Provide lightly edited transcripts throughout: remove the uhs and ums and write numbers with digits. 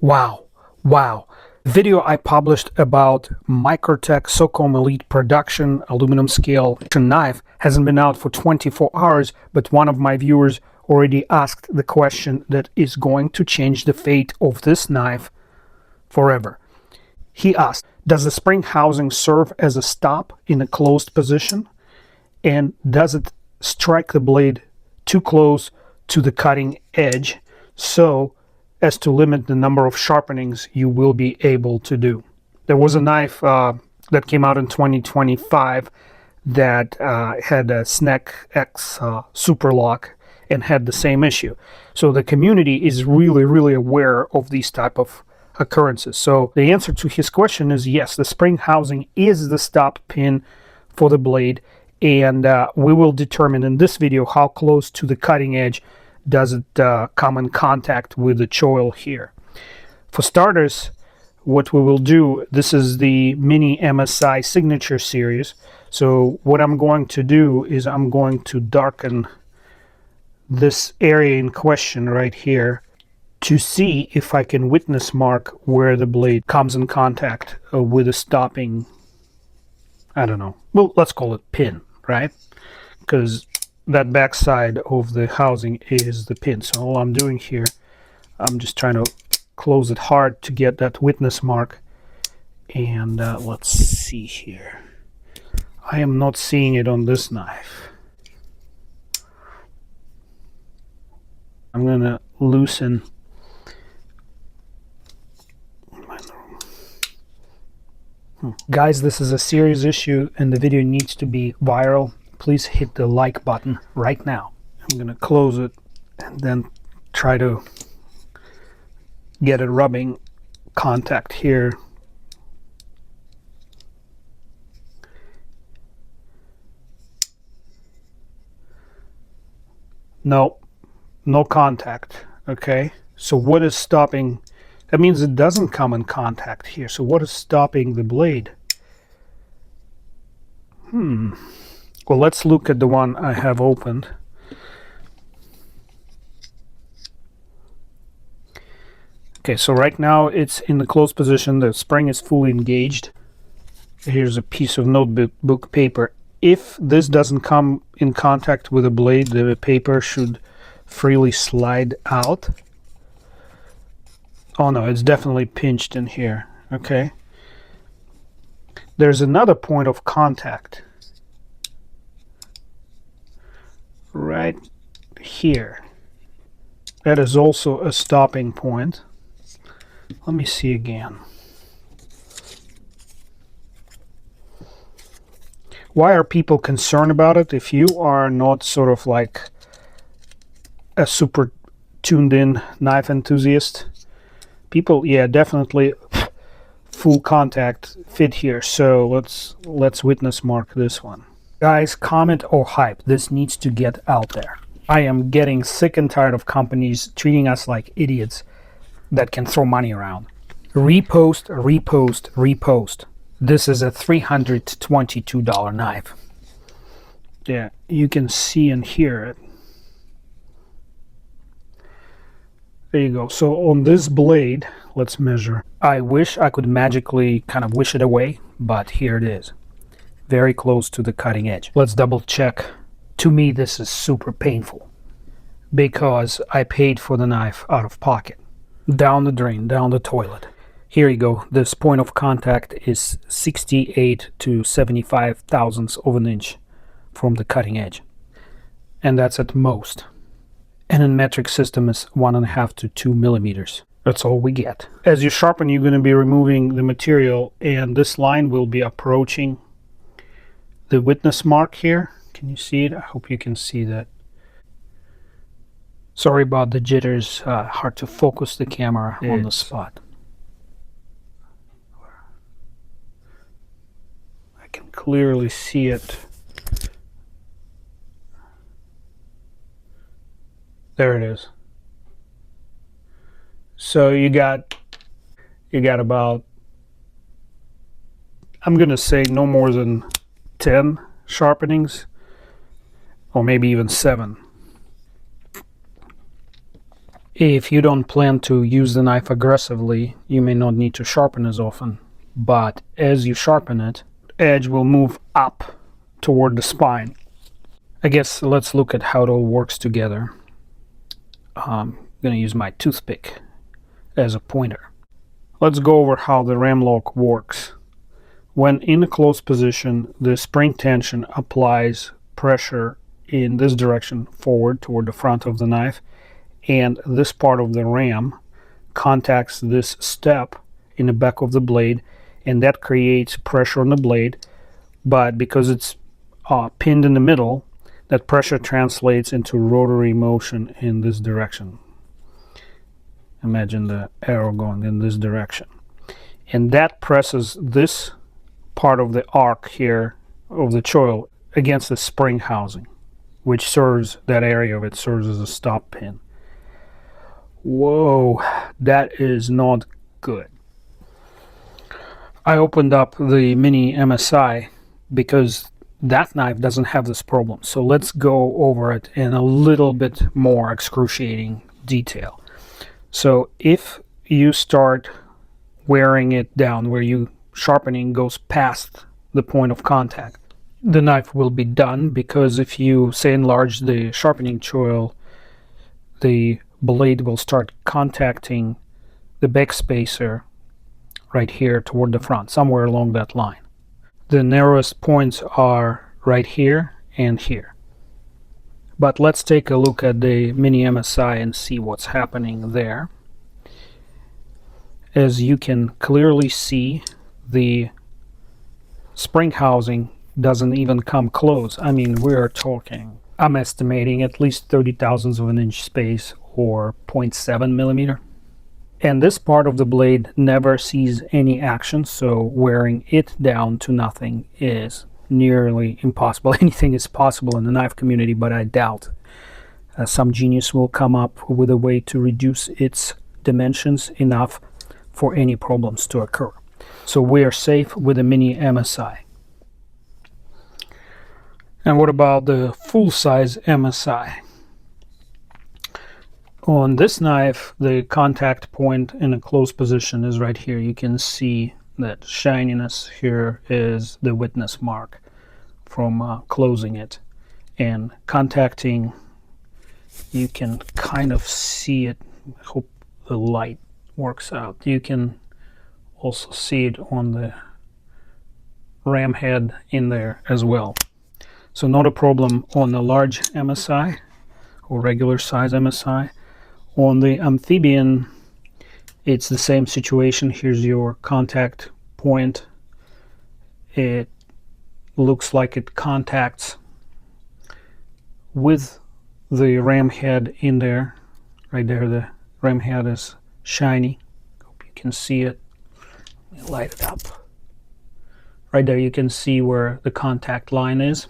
Wow, wow. The video I published about Microtech SOCOM Elite Production aluminum scale knife hasn't been out for 24 hours, but one of my viewers already asked the question that is going to change the fate of this knife forever. He asked, does the spring housing serve as a stop in a closed position? And does it strike the blade too close to the cutting edge so as to limit the number of sharpenings you will be able to do? There was a knife that came out in 2025 that had a Snec X super lock and had the same issue. So the community is really aware of these type of occurrences. So the answer to his question is yes, the spring housing is the stop pin for the blade, and we will determine in this video how close to the cutting edge does it come in contact with the choil here. For starters, what we will do, this is the mini MSI signature series. So what I'm going to do is I'm going to darken this area in question right here to see if I can witness mark where the blade comes in contact with a stopping, I don't know, well, let's call it pin, right? Because that back side of the housing is the pin. So all I'm doing here, I'm just trying to close it hard to get that witness mark. And let's see here. I am not seeing it on this knife. I'm going to loosen Guys, this is a serious issue and the video needs to be viral. Please hit the like button right now. I'm going to close it and then try to get a rubbing contact here. No contact. Okay, so what is stopping? That means it doesn't come in contact here. So what is stopping the blade? Well, let's look at the one I have opened. Okay, so right now it's in the closed position. The spring is fully engaged. Here's a piece of notebook paper. If this doesn't come in contact with the blade, the paper should freely slide out. Oh no, it's definitely pinched in here. Okay. There's another point of contact right here. That is also a stopping point. Let me see again. Why are people concerned about it? If you are not sort of like a super tuned in knife enthusiast, people, yeah, definitely full contact fit here. So let's witness mark this one. Guys, comment or hype. This needs to get out there. I am getting sick and tired of companies treating us like idiots that can throw money around. Repost, repost, repost. This is a $322 knife. Yeah, you can see and hear it. There you go. So on this blade, let's measure. I wish I could magically kind of wish it away, but here it is. Very close to the cutting edge. Let's double check. To me, this is super painful because I paid for the knife out of pocket. Down the drain, down the toilet. Here you go. This point of contact is 68 to 75 thousandths of an inch from the cutting edge. And that's at most. And in metric system is 1.5 to 2 millimeters. That's all we get. As you sharpen, you're going to be removing the material, and this line will be approaching the witness mark here. Can you see it? I hope you can see that. Sorry about the jitters. Hard to focus the camera on the spot. I can clearly see it. There it is. So you got about, I'm gonna say no more than 10 sharpenings, or maybe even 7. If you don't plan to use the knife aggressively, you may not need to sharpen as often, but as you sharpen it, the edge will move up toward the spine. I guess let's look at how it all works together. I'm going to use my toothpick as a pointer. Let's go over how the ram lock works. When in a closed position, the spring tension applies pressure in this direction forward toward the front of the knife, and this part of the ram contacts this step in the back of the blade, and that creates pressure on the blade. But because it's pinned in the middle, that pressure translates into rotary motion in this direction. Imagine the arrow going in this direction, and that presses this part of the arc here of the choil against the spring housing, which serves, that area of it serves as a stop pin. Whoa, that is not good. I opened up the mini MSI because that knife doesn't have this problem. So let's go over it in a little bit more excruciating detail. So if you start wearing it down, where you sharpening goes past the point of contact, the knife will be done, because if you say enlarge the sharpening choil, the blade will start contacting the back spacer right here toward the front, somewhere along that line. The narrowest points are right here and here. But let's take a look at the mini MSI and see what's happening there. As you can clearly see, the spring housing doesn't even come close. I mean, we're talking, I'm estimating at least 30,000ths of an inch space, or 0.7 millimeter. And this part of the blade never sees any action, so wearing it down to nothing is nearly impossible. Anything is possible in the knife community, but I doubt some genius will come up with a way to reduce its dimensions enough for any problems to occur. So we are safe with a mini MSI. And what about the full-size MSI? On this knife, the contact point in a closed position is right here. You can see that shininess here is the witness mark from closing it. And contacting, you can kind of see it. I hope the light works out. You can also see it on the ram head in there as well. So not a problem on the large MSI or regular size MSI. On the amphibian, it's the same situation. Here's your contact point. It looks like it contacts with the ram head in there. Right there, the ram head is shiny. Hope you can see it. Let me light it up. Right there you can see where the contact line is.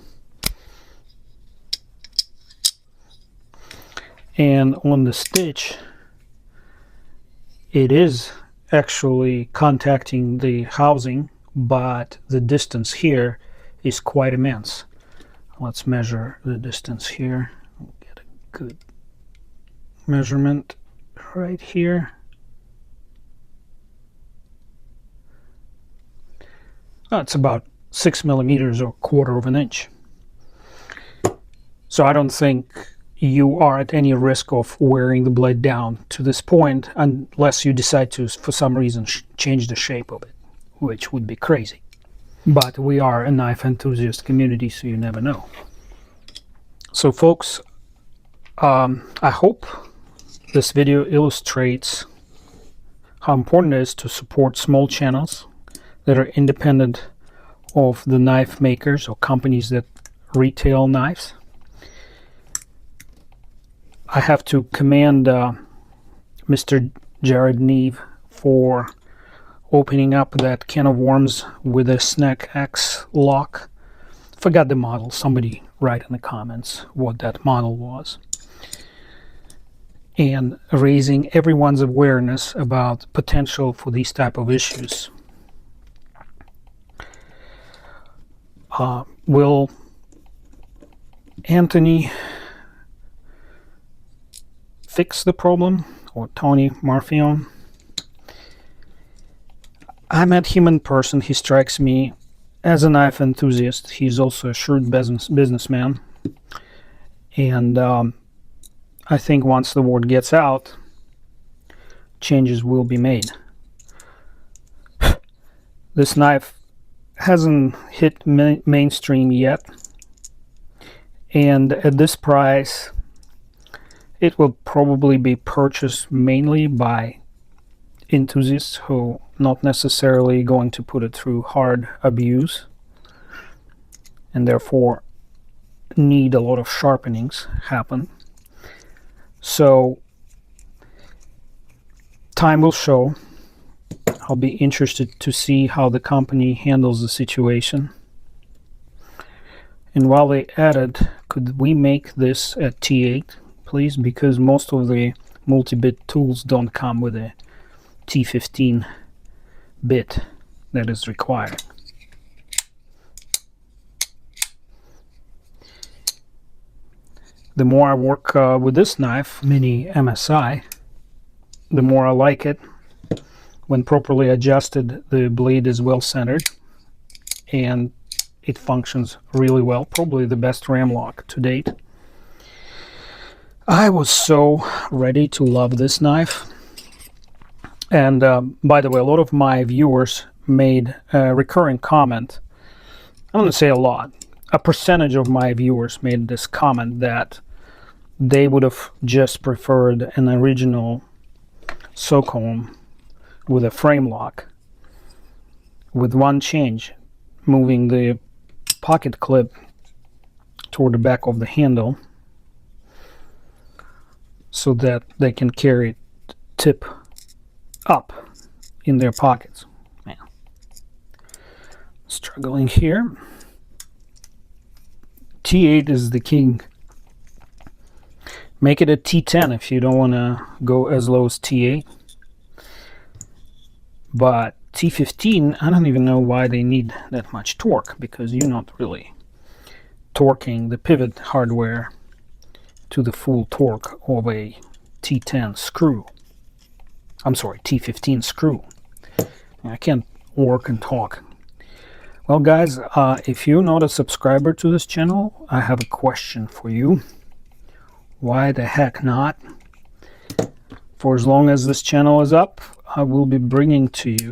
And on the stitch, it is actually contacting the housing, but the distance here is quite immense. Let's measure the distance here. We'll get a good measurement right here. It's about 6 millimeters or 1/4 of an inch. So I don't think you are at any risk of wearing the blade down to this point, unless you decide to, for some reason, change the shape of it, which would be crazy. But we are a knife enthusiast community, so you never know. So folks, I hope this video illustrates how important it is to support small channels that are independent of the knife makers or companies that retail knives. I have to commend Mr. Jared Neve for opening up that can of worms with a Snack X lock. Forgot the model. Somebody write in the comments what that model was. And raising everyone's awareness about potential for these type of issues. Will Anthony fix the problem, or Tony Marfion. I met him in person. He strikes me as a knife enthusiast. He's also a shrewd businessman. And I think once the word gets out, changes will be made. This knife hasn't hit mainstream yet. And at this price, it will probably be purchased mainly by enthusiasts who not necessarily going to put it through hard abuse and therefore need a lot of sharpenings happen. So time will show. I'll be interested to see how the company handles the situation. And while they added, could we make this at T8 please, because most of the multi-bit tools don't come with a T15 bit that is required. The more I work with this knife, Mini MSI, the more I like it. When properly adjusted, the blade is well centered and it functions really well. Probably the best ram lock to date. I was so ready to love this knife. And by the way, a lot of my viewers made a recurring comment. I'm going to say a lot. A percentage of my viewers made this comment that they would have just preferred an original SOCOM with a frame lock, with one change, moving the pocket clip toward the back of the handle so that they can carry it tip up in their pockets. Man, struggling here. T8 is the king. Make it a T10 if you don't want to go as low as T8. But T15, I don't even know why they need that much torque, because you're not really torquing the pivot hardware to the full torque of a T10 screw. I'm sorry, T15 screw. I can't work and talk. Well guys, if you're not a subscriber to this channel, I have a question for you. Why the heck not? For as long as this channel is up, I will be bringing to you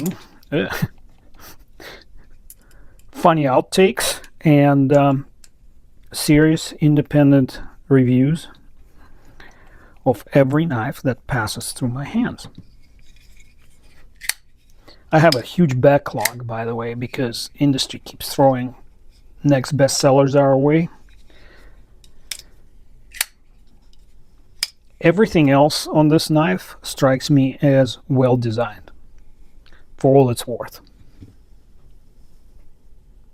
funny outtakes and serious independent reviews of every knife that passes through my hands. I have a huge backlog, by the way, because industry keeps throwing next bestsellers our way. Everything else on this knife strikes me as well designed, for all it's worth.